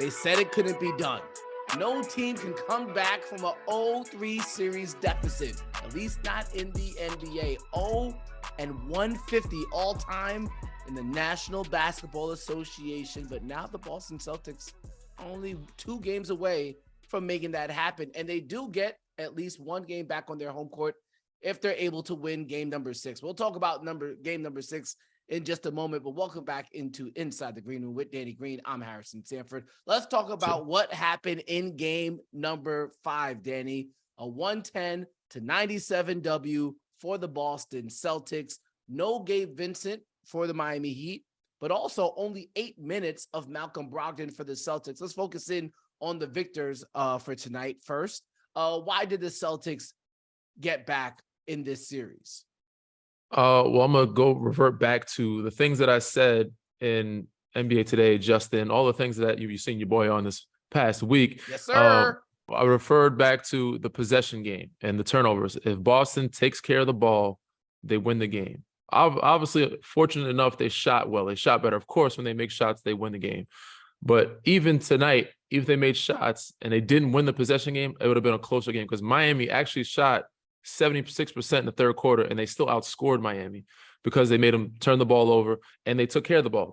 They said it couldn't be done. No team can come back from a 0-3 series deficit, at least not in the NBA. 0-150 all time in the National Basketball Association. But now the Boston Celtics are only 2 games away from making that happen. And they do get at least 1 game back on their home court if they're able to win game number 6. We'll talk about game number 6 in just a moment, but welcome back into Inside the Green Room with Danny Green. I'm Harrison Sanford. Let's talk about what happened in game number 5, Danny. A 110-97 W for the Boston Celtics. No Gabe Vincent for the Miami Heat, but also only 8 minutes of Malcolm Brogdon for the Celtics. Let's focus in on the victors for tonight first. Why did the Celtics get back in this series? Well, I'm going to revert back to the things that I said in NBA Today, Justin, all the things that you've seen your boy on this past week. Yes, sir. I referred back to the possession game and the turnovers. If Boston takes care of the ball, they win the game. Obviously, fortunate enough, they shot well. They shot better. Of course, when they make shots, they win the game. But even tonight, if they made shots and they didn't win the possession game, it would have been a closer game because Miami actually shot 76% in the third quarter, and they still outscored Miami because they made them turn the ball over and they took care of the ball.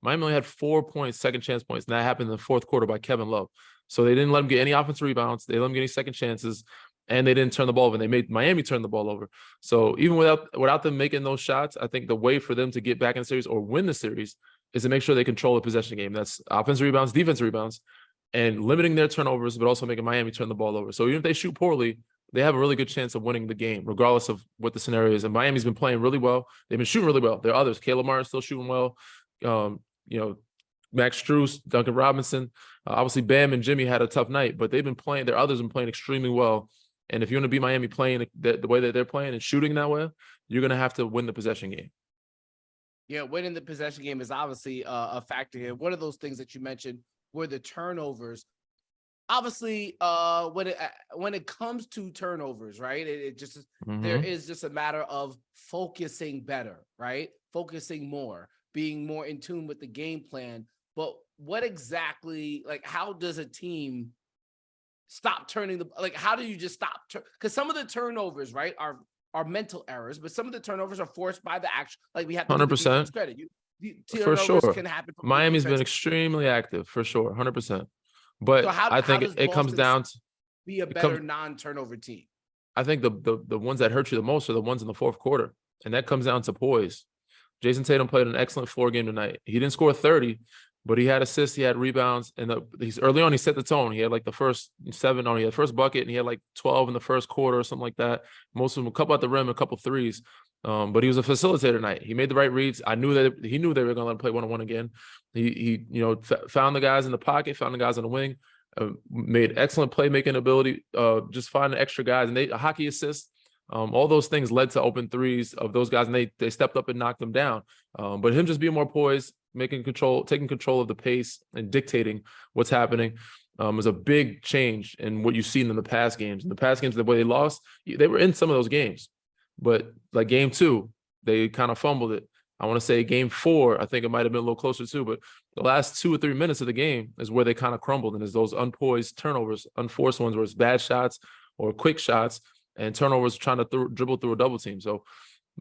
Miami only had 4 points, second chance points, and that happened in the fourth quarter by Kevin Love. So they didn't let them get any offensive rebounds. They let them get any second chances, and they didn't turn the ball over. And they made Miami turn the ball over. So even without them making those shots, I think the way for them to get back in the series or win the series is to make sure they control the possession game. That's offensive rebounds, defensive rebounds, and limiting their turnovers, but also making Miami turn the ball over. So even if they shoot poorly, they have a really good chance of winning the game, regardless of what the scenario is. And Miami's been playing really well. They've been shooting really well. There are others. Caleb Martin's still shooting well. Max Strus, Duncan Robinson. Obviously, Bam and Jimmy had a tough night, but they've been playing. Their others have been playing extremely well. And if you want to beat Miami playing the way that they're playing and shooting that way, you're going to have to win the possession game. Yeah, winning the possession game is obviously a factor here. One of those things that you mentioned were the turnovers. Obviously, when it comes to turnovers, right, it just there is just a matter of focusing better, right? Focusing more, being more in tune with the game plan. But what exactly, how does a team stop turning how do you just stop? Because some of the turnovers, right, are mental errors, but some of the turnovers are forced by the action. We have to 100% credit. For sure. Can happen. Miami's been extremely active, for sure, 100%. But so I think it comes down to be a better non-turnover team. I think the ones that hurt you the most are the ones in the fourth quarter, and that comes down to poise. Jason Tatum played an excellent floor game tonight. He didn't score 30, but he had assists, he had rebounds, and he's early on he set the tone. He had the first 7 on, he had the first bucket, and he had 12 in the first quarter or something like that. Most of them a couple at the rim, a couple threes. But he was a facilitator tonight. He made the right reads. He knew they were going to let him play one-on-one again. He found the guys in the pocket, found the guys on the wing, made excellent playmaking ability, just finding extra guys, and a hockey assist. All those things led to open threes of those guys, and they stepped up and knocked them down. But him just being more poised, taking control of the pace and dictating what's happening was a big change in what you've seen in the past games. In the past games, the way they lost, they were in some of those games. But game 2, they kind of fumbled it. I want to say game 4, I think it might have been a little closer too, but the last 2 or 3 minutes of the game is where they kind of crumbled. And it's those unpoised turnovers, unforced ones where it's bad shots or quick shots and turnovers trying to dribble through a double team. So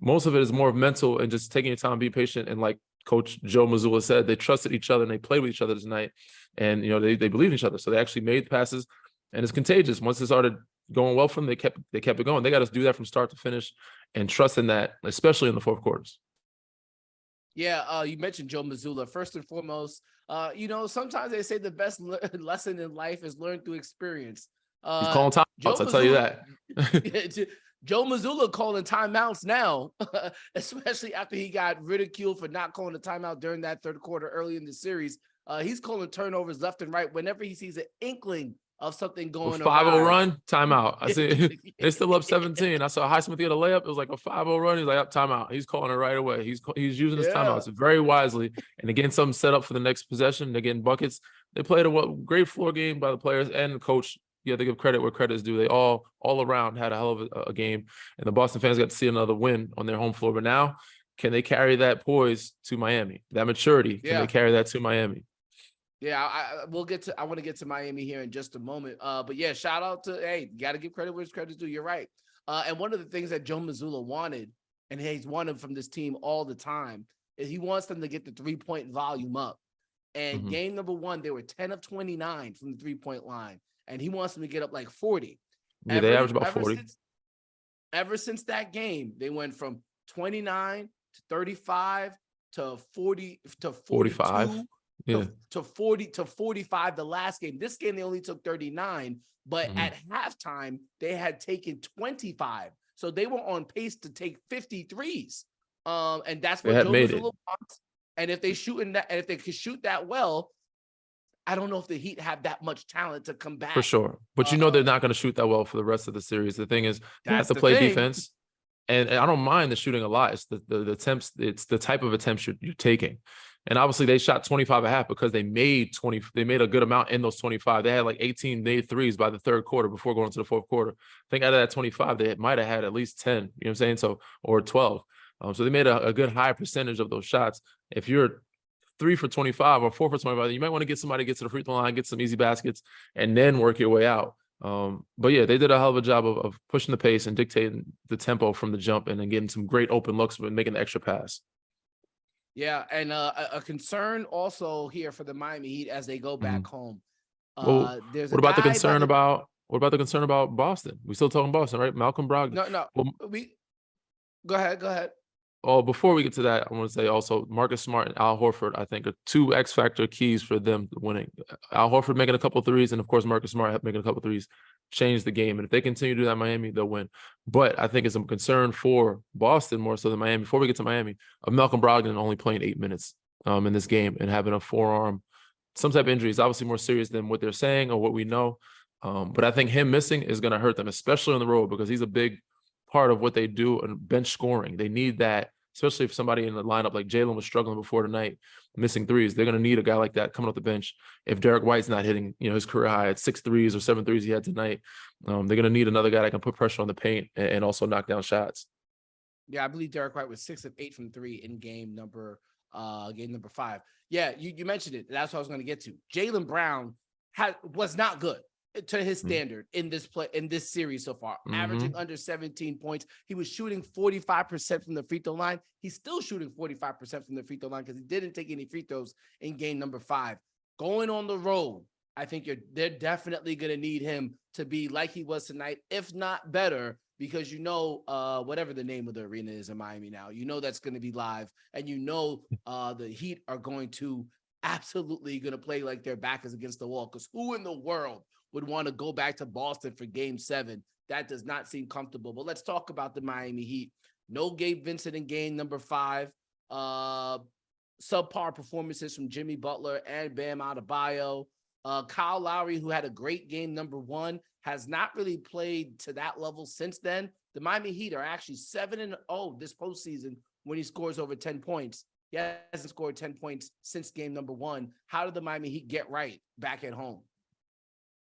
most of it is more mental and just taking your time, be patient. And like Coach Joe Mazzulla said, they trusted each other and they played with each other tonight. And, they believe in each other. So they actually made passes, and it's contagious. Once it started going well for them, they kept it going. They got to do that from start to finish and trust in that, especially in the fourth quarters. Yeah, you mentioned Joe Mazzulla. First and foremost, sometimes they say the best lesson in life is learned through experience. He's calling timeouts, I'll tell you that. Joe Mazzulla calling timeouts now, especially after he got ridiculed for not calling a timeout during that third quarter early in the series. He's calling turnovers left and right whenever he sees an inkling of something going on. 5-0 run, timeout. I see they still up 17. I saw Highsmith get a layup. It was like a 5-0 run. He's like, up, timeout. He's calling it right away. He's using his timeouts very wisely. And again, something set up for the next possession. They're getting buckets. They played a great floor game by the players and the coach. You have to give credit where credit is due. They all around had a hell of a game. And the Boston fans got to see another win on their home floor. But now, can they carry that poise to Miami? That maturity, can they carry that to Miami? Yeah, I want to get to Miami here in just a moment. But yeah, shout out to, hey, you got to give credit where credit's due. You're right. And one of the things that Joe Mazzulla wanted, and he's wanted from this team all the time, is he wants them to get the 3-point volume up. And Mhm. game number 1, they were 10 of 29 from the 3-point line, and he wants them to get up like 40. Yeah, they average about Ever 40. since that game, they went from 29 to 35 to 40 to 45. 42 Yeah. to 40 to 45 the last game. This game they only took 39, but Mhm. at halftime they had taken 25. So they were on pace to take 53s. And that's They what had Joe made it. Mazzulla wants. And if they could shoot that well, I don't know if the Heat have that much talent to come For back. sure. But you know they're not going to shoot that well for the rest of the series. The thing is, they have That's to the play thing. defense. And I don't mind the shooting a lot. It's the attempts, it's the type of attempts you're taking. And obviously they shot 25 and a half because they made a good amount in those 25. They had like 18 made threes by the third quarter before going to the fourth quarter. I think out of that 25, they might have had at least 10, you know what I'm saying? So, or 12. So they made a good high percentage of those shots. If you're 3 for 25 or 4 for 25, you might want to get somebody to get to the free throw line, get some easy baskets, and then work your way out. But yeah, they did a hell of a job of pushing the pace and dictating the tempo from the jump and then getting some great open looks and making the extra pass. Yeah, and a concern also here for the Miami Heat as they go back home. Well, There's a what about the guy by concern the about Boston? We still talking Boston, right? Malcolm Brogdon. no, Well, we go ahead. before we get to that, I want to say also Marcus Smart and Al Horford, I think, are 2 X factor keys for them winning. Al Horford making a couple of threes, and of course Marcus Smart making a couple of threes change the game. And if they continue to do that, Miami, they'll win. But I think it's a concern for Boston more so than Miami. Before we get to Miami, of Malcolm Brogdon only playing 8 minutes in this game and having a forearm, some type of injury is obviously more serious than what they're saying or what we know. But I think him missing is going to hurt them, especially on the road, because he's a big part of what they do in bench scoring. They need that, especially if somebody in the lineup like Jalen was struggling before tonight, missing threes. They're going to need a guy like that coming off the bench. If Derek White's not hitting, his career high at 6 threes or 7 threes he had tonight, they're going to need another guy that can put pressure on the paint and also knock down shots. Yeah, I believe Derek White was 6 of 8 from 3 in game number 5. Yeah, you mentioned it. That's what I was going to get to. Jaylen Brown was not good to his standard in this series so far, averaging under 17 points. He was shooting 45% from the free throw line. He's still shooting 45% from the free throw line because he didn't take any free throws in game number 5. Going on the road, I think they're definitely going to need him to be like he was tonight, if not better, because whatever the name of the arena is in Miami now, that's going to be live, and the Heat are going to absolutely going to play like their back is against the wall, because who in the world would want to go back to Boston for game 7? That does not seem comfortable. But let's talk about the Miami Heat. No Gabe Vincent in game number 5. Subpar performances from Jimmy Butler and Bam Adebayo. Kyle Lowry, who had a great game number 1, has not really played to that level since then. The Miami Heat are actually 7-0 this postseason when he scores over 10 points. He hasn't scored 10 points since game number 1. How did the Miami Heat get right back at home?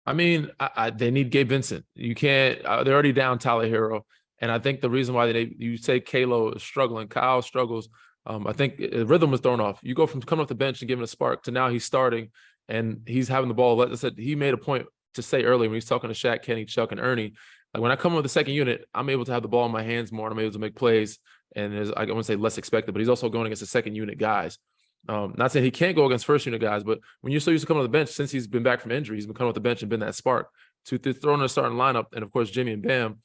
I mean, they need Gabe Vincent. You can't. They're already down Tyler Hero, and I think the reason why you say Kalo is struggling, Kyle struggles. I think rhythm was thrown off. You go from coming off the bench and giving a spark to now he's starting and he's having the ball. Like I said, he made a point to say earlier when he's talking to Shaq, Kenny, Chuck, and Ernie. Like when I come with the second unit, I'm able to have the ball in my hands more, and I'm able to make plays. And I wouldn't say less expected, but he's also going against the second unit guys. Not saying he can't go against first unit guys, but when you're so used to coming on the bench, since he's been back from injury, he's been coming off the bench and been that spark to throw in a starting lineup. And of course, Jimmy and Bam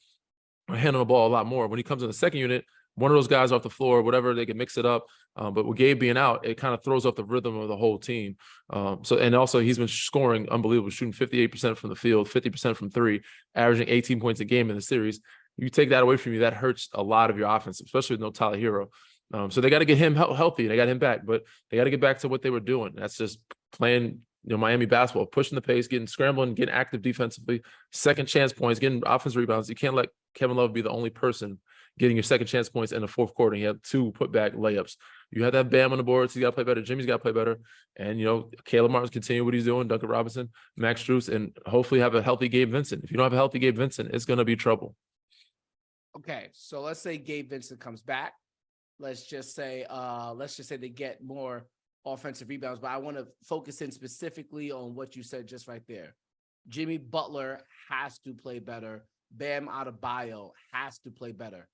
are handling the ball a lot more. When he comes in the second unit, one of those guys off the floor, whatever, they can mix it up. But with Gabe being out, it kind of throws off the rhythm of the whole team. And also he's been scoring unbelievable, shooting 58% from the field, 50% from 3, averaging 18 points a game in the series. You take that away from you, that hurts a lot of your offense, especially with no Tyler Hero. So they got to get him healthy. They got him back, but they got to get back to what they were doing. That's just playing, Miami basketball, pushing the pace, scrambling, getting active defensively, second chance points, getting offensive rebounds. You can't let Kevin Love be the only person getting your second chance points in the fourth quarter. You have 2 putback layups. You have that Bam on the boards. He's got to play better. Jimmy's got to play better. And, Caleb Martin's continue what he's doing, Duncan Robinson, Max Strus, and hopefully have a healthy Gabe Vincent. If you don't have a healthy Gabe Vincent, it's going to be trouble. Okay, so let's say Gabe Vincent comes back. Let's just say they get more offensive rebounds, but I want to focus in specifically on what you said just right there. Jimmy Butler has to play better. Bam Adebayo has to play better.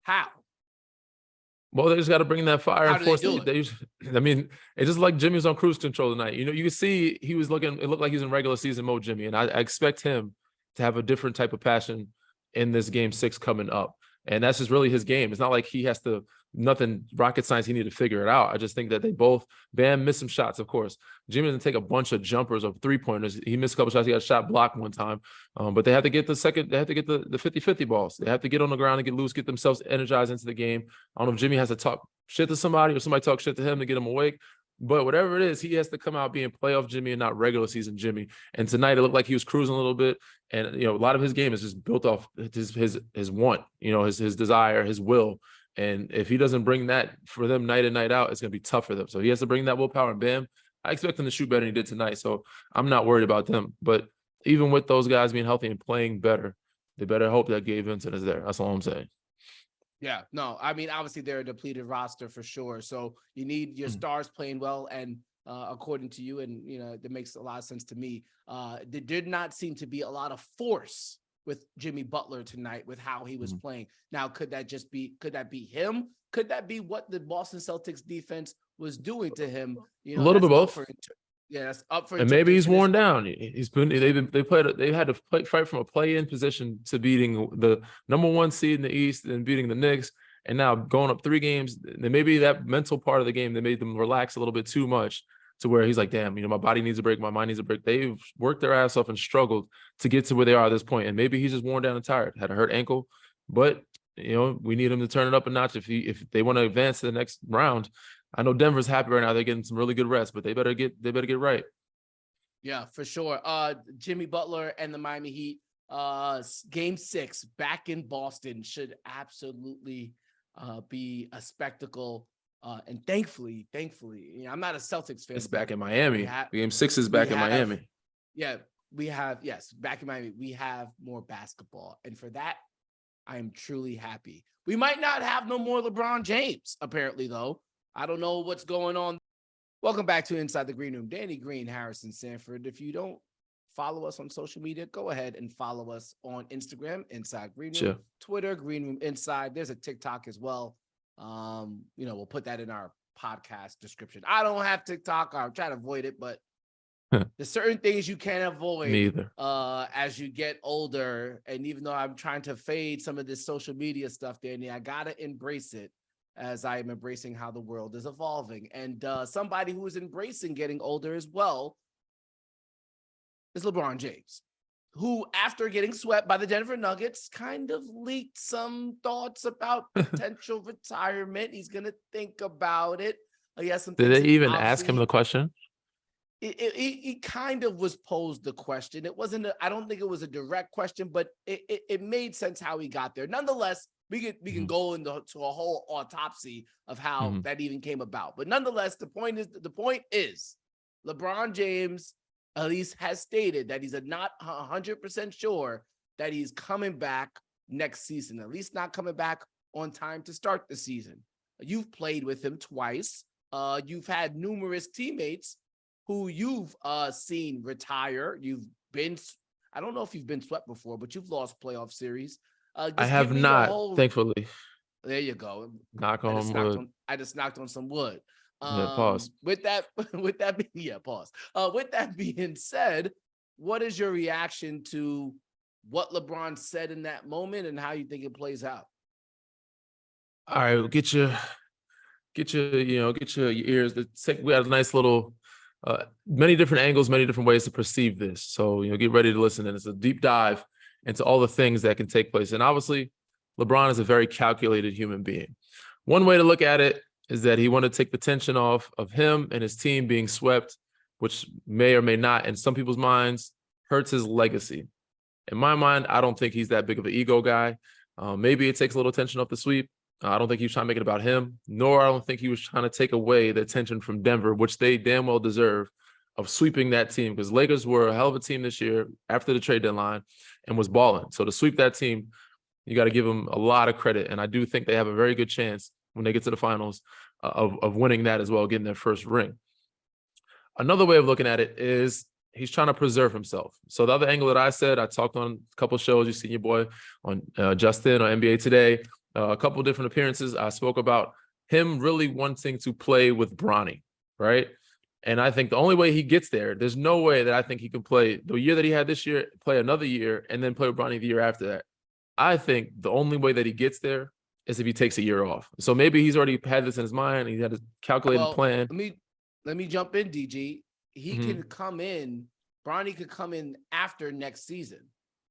How? Well, they just got to bring that fire How and do they force do it. it? I mean, it's just like Jimmy was on cruise control tonight. You know, you can see he was looking. It looked like he was in regular season mode, Jimmy, and I expect him to have a different type of passion in this game 6 coming up. And that's just really his game. It's not like he has to, nothing rocket science, he need to figure it out. I just think that they both, Bam missed some shots, of course. Jimmy didn't take a bunch of jumpers or 3-pointers. He missed a couple shots. He got a shot blocked one time. But they have to get the 50-50 balls. They have to get on the ground and get loose, get themselves energized into the game. I don't know if Jimmy has to talk shit to somebody or somebody talk shit to him to get him awake. But whatever it is, he has to come out being playoff Jimmy and not regular season Jimmy. And tonight it looked like he was cruising a little bit. And, you know, a lot of his game is just built off his want, you know, his desire, his will. And if he doesn't bring that for them night in, night out, it's going to be tough for them. So he has to bring that willpower. And Bam, I expect him to shoot better than he did tonight. So I'm not worried about them. But even with those guys being healthy and playing better, they better hope that Gabe Vincent is there. That's all I'm saying. Yeah, no, I mean, obviously they're a depleted roster for sure. So you need your stars playing well. And according to you, and, you know, that makes a lot of sense to me, there did not seem to be a lot of force with Jimmy Butler tonight with how he was playing. Now, could that be him? Could that be what the Boston Celtics defense was doing to him? You know, a little bit both. That's up for. And maybe he's worn down. They had to fight from a play-in position to beating the number 1 seed in the East and beating the Knicks, and now going up 3 games. And maybe that mental part of the game, they made them relax a little bit too much to where he's like, damn, you know, my body needs a break, my mind needs a break. They've worked their ass off and struggled to get to where they are at this point. And maybe he's just worn down and tired, had a hurt ankle, but you know, we need him to turn it up a notch if they want to advance to the next round. I know Denver's happy right now. They're getting some really good rest, but they better get right. Yeah, for sure. Jimmy Butler and the Miami Heat, game 6 back in Boston should absolutely be a spectacle. And thankfully, you know, I'm not a Celtics fan. It's back in Miami. Game 6 is back in Miami. Yeah, back in Miami. We have more basketball. And for that, I am truly happy. We might not have no more LeBron James, apparently, though. I don't know what's going on. Welcome back to Inside the Green Room. Danny Green, Harrison Sanford. If you don't follow us on social media, go ahead and follow us on Instagram, Inside Green Room, sure. Twitter, Green Room Inside. There's a TikTok as well. You know, we'll put that in our podcast description. I don't have TikTok. I'm trying to avoid it, but there's certain things you can't avoid. Me either. As you get older. And even though I'm trying to fade some of this social media stuff, Danny, I gotta embrace it, as I am embracing how the world is evolving. And somebody who is embracing getting older as well is LeBron James, who, after getting swept by the Denver Nuggets, kind of leaked some thoughts about potential retirement. He's going to think about it. He has some. Did they even ask him the question? He kind of was posed the question. It wasn't, I don't think it was a direct question, but it made sense how he got there. Nonetheless, we can go into a whole autopsy of how that even came about. But nonetheless, the point is LeBron James at least has stated that he's not 100% sure that he's coming back next season, at least not coming back on time to start the season. You've played with him twice. You've had numerous teammates who you've seen retire. You've been, I don't know if you've been swept before, but you've lost playoff series. I have not, thankfully. There you go. Knock on wood. I just knocked on some wood. Pause. With that being said, what is your reaction to what LeBron said in that moment and how you think it plays out? All right, get your ears. We had a nice little, many different angles, many different ways to perceive this. So, get ready to listen. And it's a deep dive into all the things that can take place. And obviously, LeBron is a very calculated human being. One way to look at it is that he wanted to take the tension off of him and his team being swept, which may or may not, in some people's minds, hurts his legacy. In my mind, I don't think he's that big of an ego guy. Maybe it takes a little tension off the sweep. I don't think he was trying to make it about him, nor I don't think he was trying to take away the attention from Denver, which they damn well deserve, of sweeping that team, because Lakers were a hell of a team this year after the trade deadline and was balling. So to sweep that team, you got to give them a lot of credit. And I do think they have a very good chance when they get to the finals of winning that as well, getting their first ring. Another way of looking at it is he's trying to preserve himself. So the other angle that I said, I talked on a couple of shows. You seen your boy on Justin on NBA Today, a couple of different appearances. I spoke about him really wanting to play with Bronny, right? And I think the only way he gets there, there's no way that I think he can play the year that he had this year, play another year, and then play with Bronny the year after that. I think the only way that he gets there is if he takes a year off. So maybe he's already had this in his mind. He had a calculated plan. Let me jump in, DG. He can come in. Bronny could come in after next season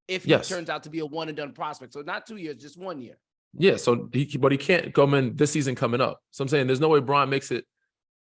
if he turns out to be a one and done prospect. So not 2 years, just 1 year. Yeah. So but he can't come in this season coming up. So I'm saying there's no way Bron makes it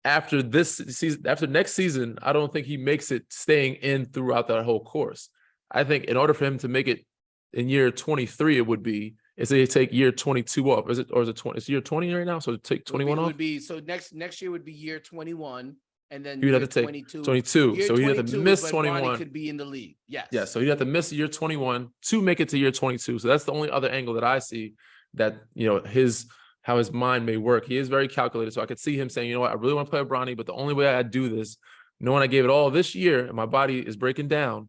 after this season. After next season, I don't think he makes it staying in throughout that whole course. I think in order for him to make it in year 23, it would be is they take year 22 off. Is it 20? It's year 20 right now. So take 21 off. Would be so next year would be year 21. And then you'd have to take 22. So he'd have to miss 21. Bronny could be in the league. Yes. Yeah. So he'd have to miss year 21 to make it to year 22. So that's the only other angle that I see that, how his mind may work. He is very calculated. So I could see him saying, you know what, I really want to play with Bronny, but the only way I do this, knowing I gave it all this year and my body is breaking down,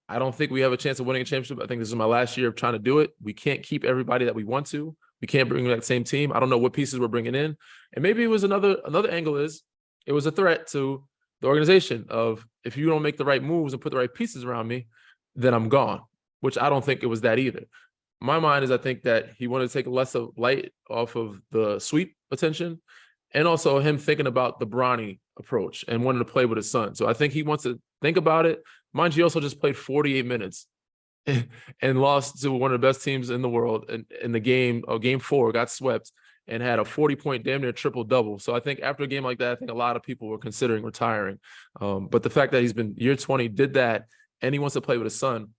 I don't think we have a chance of winning a championship. I think this is my last year of trying to do it. We can't keep everybody that we want to. We can't bring that same team. I don't know what pieces we're bringing in. And maybe it was another angle is, it was a threat to the organization of if you don't make the right moves and put the right pieces around me, then I'm gone, which I don't think it was that either. My mind is I think that he wanted to take less of light off of the sweep attention and also him thinking about the Bronny approach and wanting to play with his son. So I think he wants to think about it. Mind you, he also just played 48 minutes and lost to one of the best teams in the world in the game four, got swept, and had a 40-point damn near triple-double. So I think after a game like that, I think a lot of people were considering retiring. But the fact that he's been year 20, did that, and he wants to play with his son,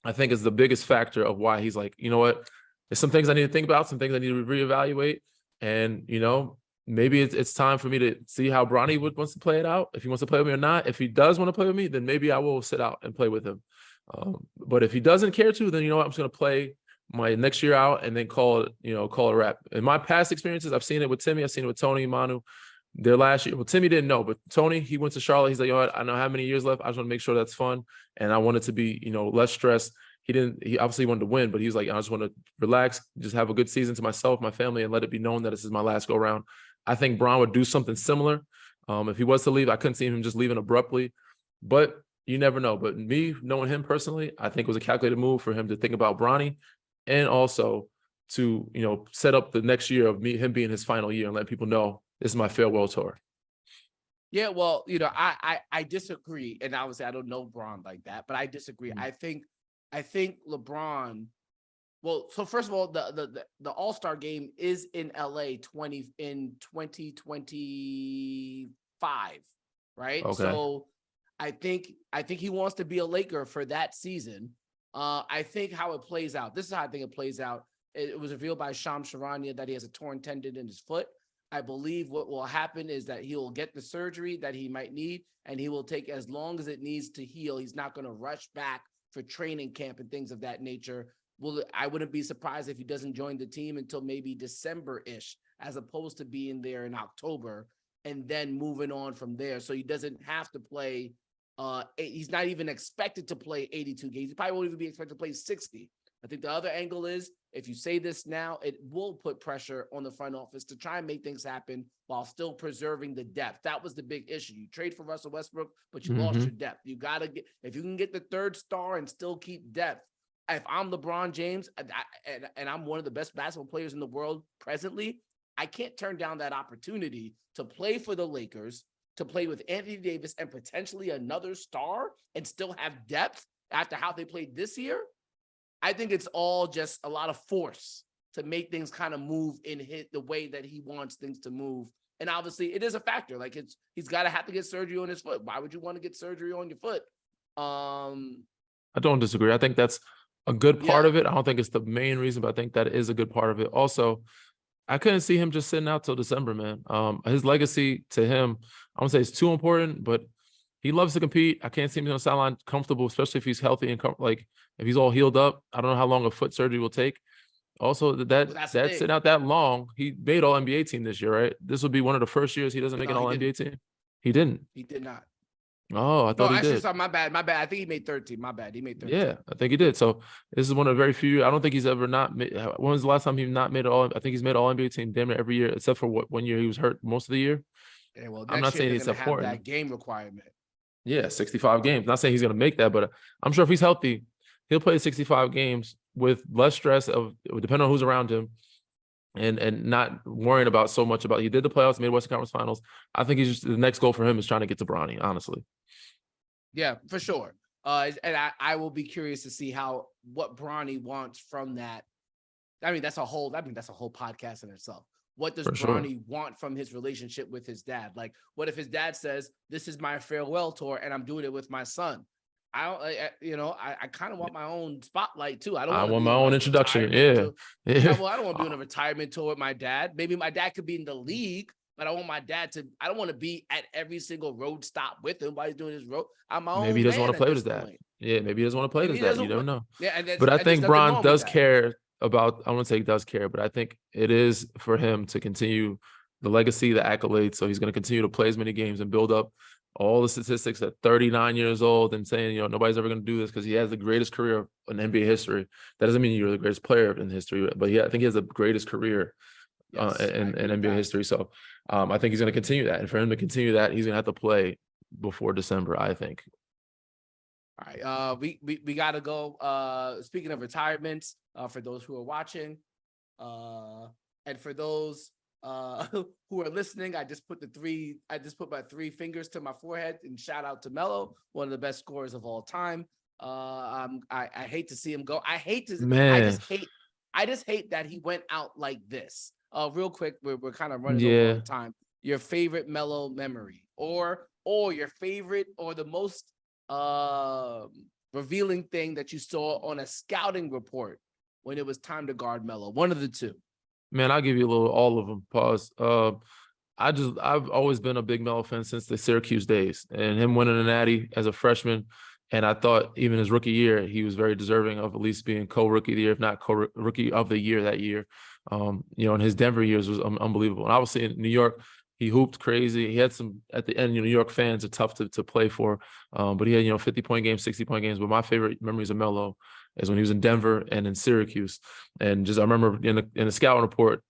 I think is the biggest factor of why he's like, you know what, there's some things I need to think about, some things I need to reevaluate. And, maybe it's time for me to see how Bronny wants to play it out, if he wants to play with me or not. If he does want to play with me, then maybe I will sit out and play with him. But if he doesn't care to, then you know what, I'm just going to play my next year out and then call it a wrap. In my past experiences, I've seen it with Timmy, I've seen it with Tony, Manu. Their last year, well, Timmy didn't know, but Tony, he went to Charlotte. He's like, you know what, I know how many years left. I just want to make sure that's fun. And I want it to be, less stress. He obviously wanted to win, but he was like, I just want to relax, just have a good season to myself, my family, and let it be known that this is my last go round. I think Bron would do something similar. If he was to leave, I couldn't see him just leaving abruptly, but you never know. But me knowing him personally, I think it was a calculated move for him to think about Bronny and also to, set up the next year of him being his final year and let people know this is my farewell tour. Yeah, well, I disagree. And obviously I don't know Bron like that, but I disagree. Mm-hmm. I think LeBron, well, so first of all, the All-Star game is in LA in 2025, right? Okay. So I think he wants to be a Laker for that season. I think how it plays out. This is how I think it plays out. It was revealed by Shams Charania that he has a torn tendon in his foot. I believe what will happen is that he will get the surgery that he might need, and he will take as long as it needs to heal. He's not going to rush back for training camp and things of that nature. Well, I wouldn't be surprised if he doesn't join the team until maybe December-ish, as opposed to being there in October and then moving on from there. So he doesn't have to play. He's not even expected to play 82 games. He probably won't even be expected to play 60. I think the other angle is, if you say this now, it will put pressure on the front office to try and make things happen while still preserving the depth. That was the big issue. You trade for Russell Westbrook, but you lost your depth. You got to get, if you can get the third star and still keep depth. If I'm LeBron James and I'm one of the best basketball players in the world presently, I can't turn down that opportunity to play for the Lakers, to play with Anthony Davis and potentially another star and still have depth after how they played this year. I think it's all just a lot of force to make things kind of move in the way that he wants things to move. And obviously it is a factor. Like he's got to have to get surgery on his foot. Why would you want to get surgery on your foot? I don't disagree. I think that's a good part of it. I don't think it's the main reason, but I think that is a good part of it. Also, I couldn't see him just sitting out till December, man. His legacy to him, I won't say it's too important, but he loves to compete. I can't see him on the sideline comfortable, especially if he's healthy and if he's all healed up. I don't know how long a foot surgery will take. Also, Well, that's the that's thing. sitting out that long. He made All NBA team this year, right? This would be one of the first years he doesn't make No, an he All didn't. NBA team. He didn't. He did not. Oh, I No, thought he actually, did. sorry, my bad. My bad. I think he made 13. My bad. He made 13. Yeah, I think he did. So this is one of the very few. I don't think he's ever not made. When was the last time he not made it all? I think he's made All NBA team damn near every year, except for what 1 year he was hurt most of the year. Yeah, well, I'm next not year saying they're it's gonna have important. that game requirement. Yeah, 65 games. Not saying he's going to make that, but I'm sure if he's healthy, he'll play 65 games with less stress of depending on who's around him and not worrying about so much about he did the playoffs, made Western Conference Finals. I think he's just the next goal for him is trying to get to Bronny, honestly. Yeah, for sure. And I will be curious to see what Bronny wants from that. I mean, that's a whole podcast in itself. What does For sure. Bronny want from his relationship with his dad? Like, what if his dad says, "This is my farewell tour, and I'm doing it with my son"? I kind of want my own spotlight too. I don't I want to want be my in own like introduction. retirement Yeah. tour. Yeah. I don't want to be on a retirement tour with my dad. Maybe my dad could be in the league, but I want my dad to. I don't want to be at every single road stop with him while he's doing his road. I'm my Maybe he own doesn't want man to at play with this his dad. point. Yeah, maybe he doesn't want to play with Maybe his he dad. doesn't. You don't know. Yeah, and But I there's think nothing Bron wrong with does that. care about, I wouldn't say he does care, but I think it is for him to continue the legacy, the accolades. So he's going to continue to play as many games and build up all the statistics at 39 years old and saying, nobody's ever going to do this because he has the greatest career in NBA history. That doesn't mean you're the greatest player in history, but yeah, I think he has the greatest career Yes, in NBA history. So I think he's going to continue that. And for him to continue that, he's going to have to play before December, I think. All right. We gotta go. Speaking of retirements, for those who are watching, and for those who are listening, I just put my three fingers to my forehead and shout out to Melo, one of the best scorers of all time. I hate to see him go. Man. I just hate that he went out like this. Real quick, we're kind of running over Yeah. on time. Your favorite Melo memory, or your favorite, or the most revealing thing that you saw on a scouting report when it was time to guard Melo. One of the two. Man, I'll give you all of them. Pause. I've always been a big Melo fan since the Syracuse days, and him winning a natty as a freshman. And I thought even his rookie year, he was very deserving of at least being co-rookie of the year, if not co-rookie of the year that year. And his Denver years was unbelievable. And obviously in New York, he hooped crazy. He had some at the end. New York fans are tough to play for, but he had 50-point games, 60-point games. But my favorite memories of Melo is when he was in Denver and in Syracuse. And I remember in the scouting report,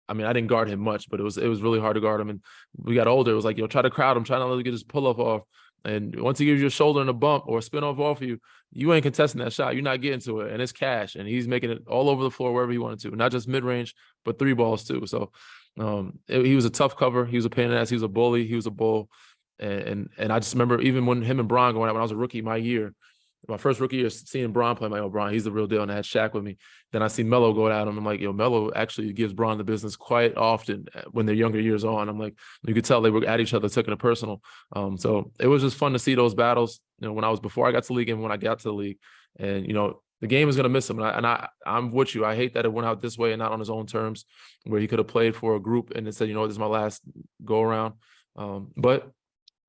I mean, I didn't guard him much, but it was really hard to guard him. And we got older. It was like, try to crowd him, try not to get his pull-up off. And once he gives you a shoulder and a bump or a spin off of you, you ain't contesting that shot. You're not getting to it. And it's cash. And he's making it all over the floor wherever he wanted to, not just mid-range, but three balls too. So he was a tough cover. He was a pain in the ass. He was a bully. He was a bull. And I just remember even when him and Bron going out when I was a rookie, my first rookie year, seeing Bron play, I'm like, Bron, he's the real deal. And I had Shaq with me. Then I see Melo go at him. I'm like, Melo actually gives Bron the business quite often when they're younger years on. I'm like, you could tell they were at each other, taking it personal. So it was just fun to see those battles, before I got to the league and when I got to the league. And, the game is going to miss him. And I'm with you. I hate that it went out this way and not on his own terms, where he could have played for a group and said, this is my last go around. But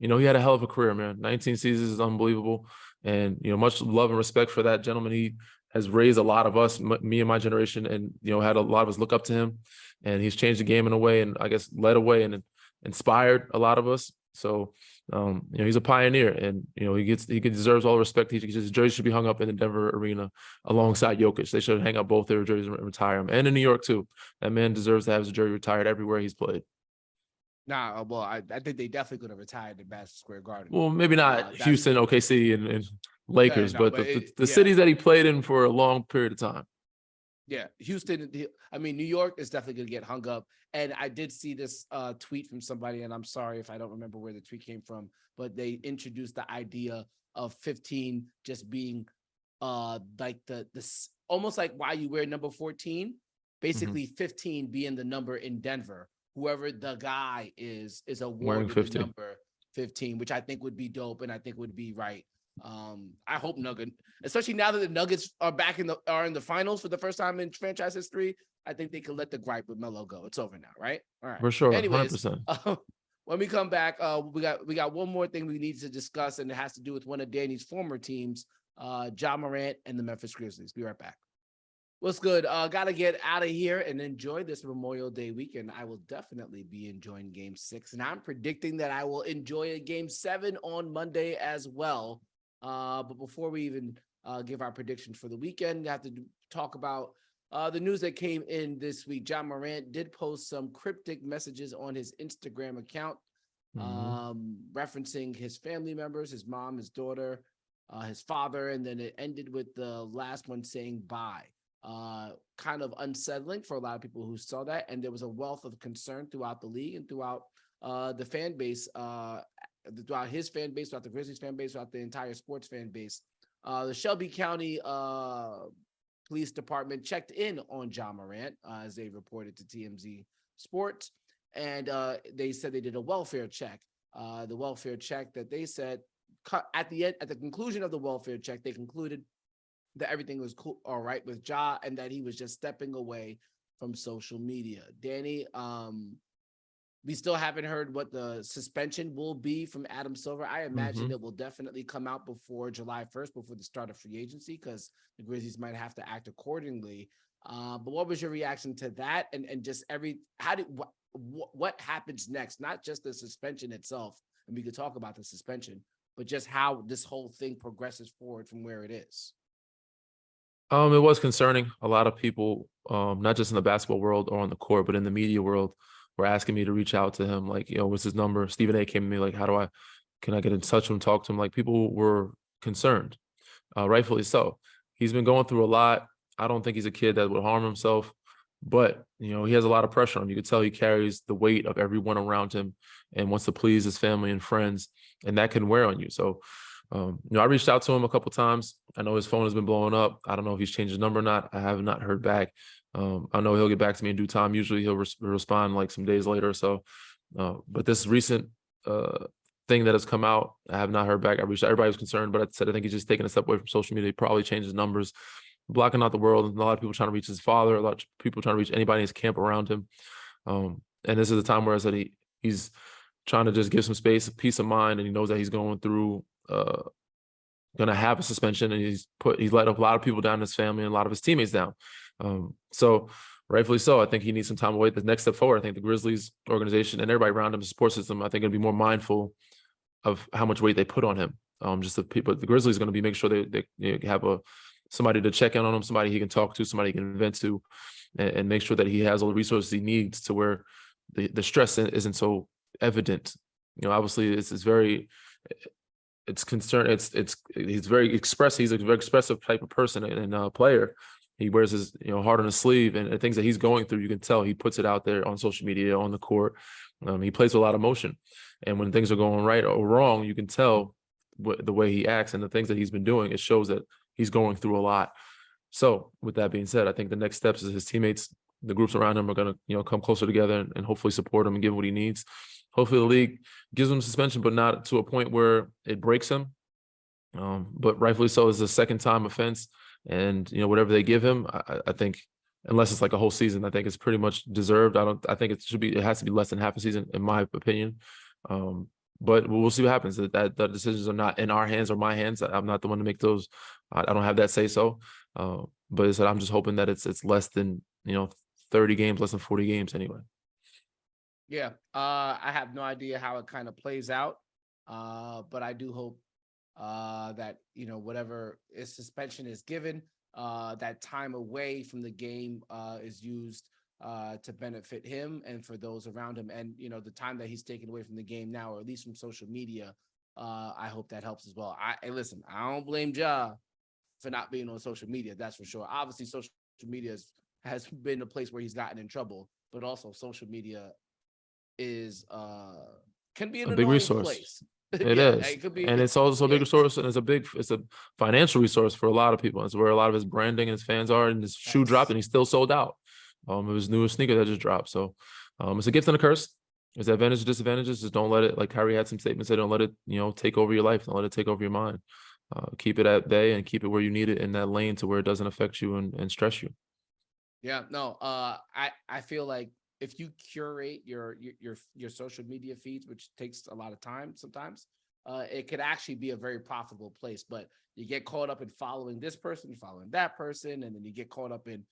he had a hell of a career, man. 19 seasons is unbelievable. And, much love and respect for that gentleman. He has raised a lot of us, me and my generation, and, had a lot of us look up to him. And he's changed the game in a way and I guess led a way and inspired a lot of us. So, he's a pioneer and, he deserves all the respect. His jersey should be hung up in the Denver arena alongside Jokic. They should hang up both their jerseys and retire him. And in New York, too. That man deserves to have his jersey retired everywhere he's played. Nah, well, I think they definitely could have retired in Madison Square Garden. Well, maybe not Houston, OKC, and Lakers, no, but the cities that he played in for a long period of time. Yeah, Houston. I mean, New York is definitely going to get hung up. And I did see this tweet from somebody, and I'm sorry if I don't remember where the tweet came from, but they introduced the idea of 15 just being like this almost like why you wear number 14, basically 15 being the number in Denver. Whoever the guy is awarded the number 15, which I think would be dope and I think would be right. I hope especially now that the Nuggets are back in the finals for the first time in franchise history, I think they can let the gripe with Melo go. It's over now, right? All right. For sure. Anyways, 100%. When we come back, we got one more thing we need to discuss, and it has to do with one of Danny's former teams, Ja Morant and the Memphis Grizzlies. Be right back. What's good? Gotta get out of here and enjoy this Memorial Day weekend. I will definitely be enjoying Game 6, and I'm predicting that I will enjoy a Game 7 on Monday as well. But before we even give our predictions for the weekend, we have to talk about the news that came in this week. Ja Morant did post some cryptic messages on his Instagram account, referencing his family members, his mom, his daughter, his father, and then it ended with the last one saying bye. Kind of unsettling for a lot of people who saw that, and there was a wealth of concern throughout the league and throughout the fan base, throughout his fan base, throughout the Grizzlies fan base, throughout the entire sports fan base. The Shelby County Police Department checked in on Ja Morant, as they reported to TMZ Sports, and they said they did a welfare check. The welfare check that they said at the conclusion of the welfare check, they concluded that everything was cool, all right with Ja, and that he was just stepping away from social media. Danny, we still haven't heard what the suspension will be from Adam Silver. I imagine it will definitely come out before July 1st, before the start of free agency, because the Grizzlies might have to act accordingly. But what was your reaction to that? And just what happens next? Not just the suspension itself, and we could talk about the suspension, but just how this whole thing progresses forward from where it is. It was concerning. A lot of people, not just in the basketball world or on the court, but in the media world, were asking me to reach out to him. Like, what's his number? Stephen A came to me like, can I get in touch with him, talk to him? Like, people were concerned, rightfully so. He's been going through a lot. I don't think he's a kid that would harm himself, but he has a lot of pressure on him. You could tell he carries the weight of everyone around him and wants to please his family and friends, and that can wear on you. So, I reached out to him a couple times. I know his phone has been blowing up. I don't know if he's changed his number or not. I have not heard back. I know he'll get back to me in due time. Usually he'll respond like some days later or so. But this recent thing that has come out, I have not heard back. I reached out. Everybody was concerned, but I said I think he's just taking a step away from social media. He probably changed his numbers, blocking out the world. And a lot of people trying to reach his father. A lot of people trying to reach anybody in his camp around him. And this is the time where I said he's trying to just give some space, peace of mind, and he knows that he's going through going to have a suspension, and he's let a lot of people down in his family and a lot of his teammates down. So rightfully so. I think he needs some time away. The next step forward, I think the Grizzlies organization and everybody around him, the support system, I think going to be more mindful of how much weight they put on him. Just the people, the Grizzlies are going to be make sure they have somebody to check in on him, somebody he can talk to, somebody he can vent to, and make sure that he has all the resources he needs to where the stress isn't so evident. Obviously it's concerned. He's very expressive. He's a very expressive type of person and player. He wears his heart on his sleeve, and the things that he's going through, you can tell he puts it out there on social media, on the court. He plays with a lot of emotion, and when things are going right or wrong, you can tell the way he acts and the things that he's been doing. It shows that he's going through a lot. So, with that being said, I think the next steps is his teammates, the groups around him, are going to come closer together and hopefully support him and give him what he needs. Hopefully the league gives him suspension, but not to a point where it breaks him. But rightfully so, it's a second-time offense, and whatever they give him, I think, unless it's like a whole season, I think it's pretty much deserved. I think it has to be less than half a season, in my opinion. But we'll see what happens. That the decisions are not in our hands or my hands. I'm not the one to make those. I don't have that say so. But I'm just hoping that it's less than 30 games, less than 40 games anyway. Yeah, I have no idea how it kind of plays out, but I do hope that whatever suspension is given, that time away from the game is used to benefit him and for those around him, and the time that he's taken away from the game now, or at least from social media, I hope that helps as well. Listen, I don't blame Ja for not being on social media, that's for sure. Obviously, social media has been a place where he's gotten in trouble, but also social media can be an a big resource. Place. It is. It could be, and it's also a big resource, and it's a financial resource for a lot of people. It's where a lot of his branding and his fans are, and his shoe dropped and he's still sold out. It was his newest sneaker that just dropped. So it's a gift and a curse. There's advantages, disadvantages. Just don't let it, like Kyrie had some statements, say don't let it, take over your life. Don't let it take over your mind. Keep it at bay and keep it where you need it, in that lane, to where it doesn't affect you and stress you. Yeah, no, I feel like if you curate your social media feeds, which takes a lot of time sometimes, it could actually be a very profitable place. But you get caught up in following this person, following that person, and then you get caught up in,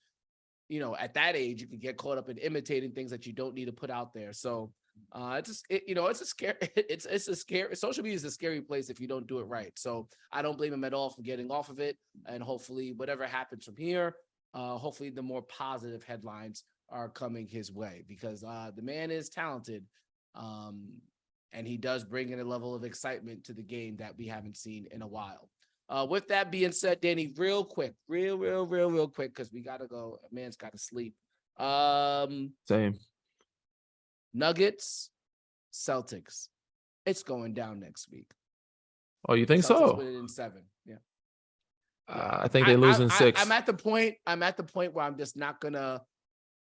at that age, you can get caught up in imitating things that you don't need to put out there. So it's a scary, social media is a scary place if you don't do it right. So I don't blame him at all for getting off of it. And hopefully whatever happens from here, hopefully the more positive headlines are coming his way, because the man is talented. And he does bring in a level of excitement to the game that we haven't seen in a while. With that being said, Danny, real quick, real quick, because we got to go. Man's got to sleep. Same. Nuggets, Celtics. It's going down next week. Oh, you think Celtics so? win it in 7. Yeah. I think they lose in 6. I'm at the point where I'm just not gonna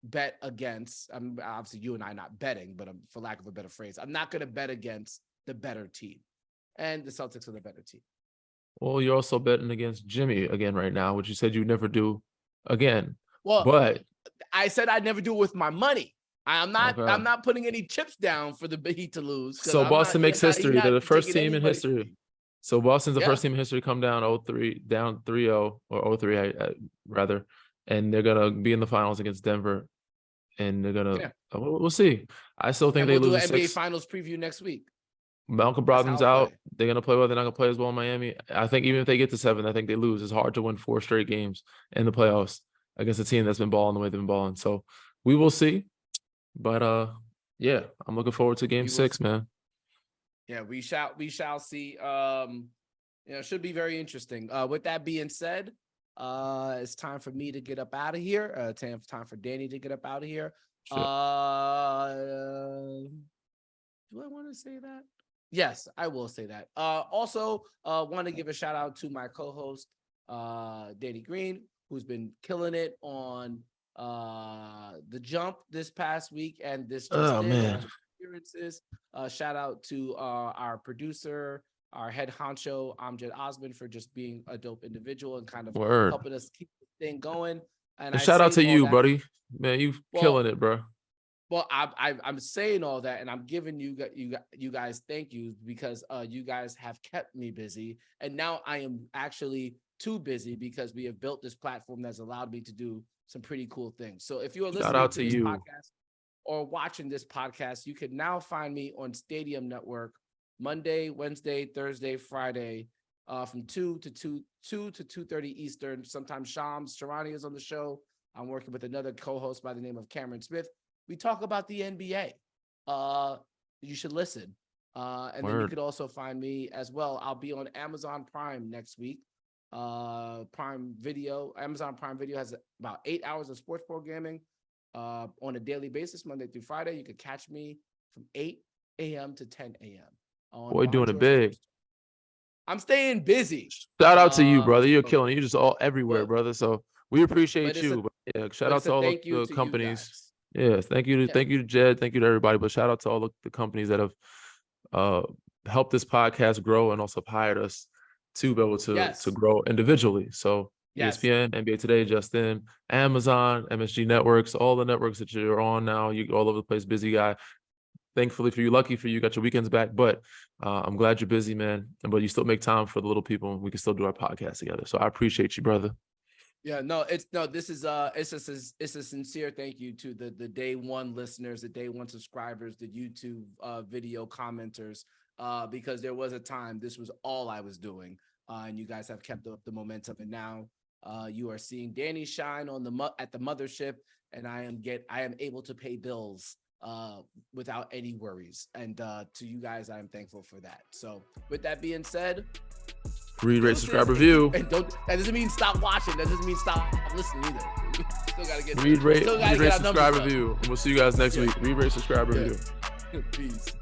bet against. I'm obviously you and I not betting, but for lack of a better phrase, I'm not gonna bet against the better team, and the Celtics are the better team. Well, you're also betting against Jimmy again right now, which you said you'd never do again. Well, but I said I'd never do it with my money. I'm not. Okay. I'm not putting any chips down for the Heat to lose. So Boston makes history. They're the first team in history. So Boston's the first team in history to come down 0-3, down 3-0 or 0-3 rather, and they're gonna be in the finals against Denver, and they're gonna. We'll see. I still think they lose. We'll do an NBA Finals preview next week. Malcolm Brogdon's out. They're gonna play well. They're not gonna play as well in Miami. I think even if they get to 7, I think they lose. It's hard to win 4 straight games in the playoffs against a team that's been balling the way they've been balling. So we will see. But yeah, I'm looking forward to Game 6, man. Yeah, we shall see. It should be very interesting. With that being said, it's time for me to get up out of here. Time for Danny to get up out of here. Sure. Do I want to say that? Yes, I will say that. Also, want to give a shout out to my co-host, Danny Green, who's been killing it on The Jump this past week and this appearances. Shout out to our producer, our head honcho, Amjad Osman, for just being a dope individual and kind of helping us keep the thing going. And shout out to you, buddy. Man, you killing it, bro. Well, I'm saying all that, and I'm giving you guys thank yous, because you guys have kept me busy, and now I am actually too busy because we have built this platform that's allowed me to do some pretty cool things. So if you are listening to this podcast or watching this podcast, you can now find me on Stadium Network Monday, Wednesday, Thursday, Friday, from 2 to 2:30 Eastern. Sometimes Shams Sharani is on the show. I'm working with another co-host by the name of Cameron Smith. We talk about the NBA. You should listen. And then you could also find me as well. I'll be on Amazon Prime next week. Amazon Prime Video has about 8 hours of sports programming on a daily basis, Monday through Friday. You could catch me from 8 a.m. to 10 a.m. Boy, doing it big. I'm staying busy. Shout out to you, brother. You're killing it. You're just all everywhere, brother. So we appreciate you. Shout out to all the companies. Yes, thank you to Jed, thank you to everybody. But shout out to all the companies that have helped this podcast grow and also hired us to be able to grow individually. So ESPN, NBA Today, Justin, Amazon, MSG Networks, all the networks that you're on now. You all over the place, busy guy. Thankfully for you, lucky for you, got your weekends back. But I'm glad you're busy, man. But you still make time for the little people, and we can still do our podcast together. So I appreciate you, brother. Yeah, this is it's a sincere thank you to the day one listeners, the day one subscribers, the YouTube video commenters, because there was a time this was all I was doing, and you guys have kept up the momentum, and now you are seeing Danny shine on at the mothership, and I am able to pay bills without any worries, and to you guys I am thankful for that. So with that being said, read, rate, subscribe, review. And that doesn't mean stop watching. That doesn't mean stop listening either. Still gotta get read, rate, subscribe, review. And we'll see you guys next week. Read, rate, subscribe, review. Peace.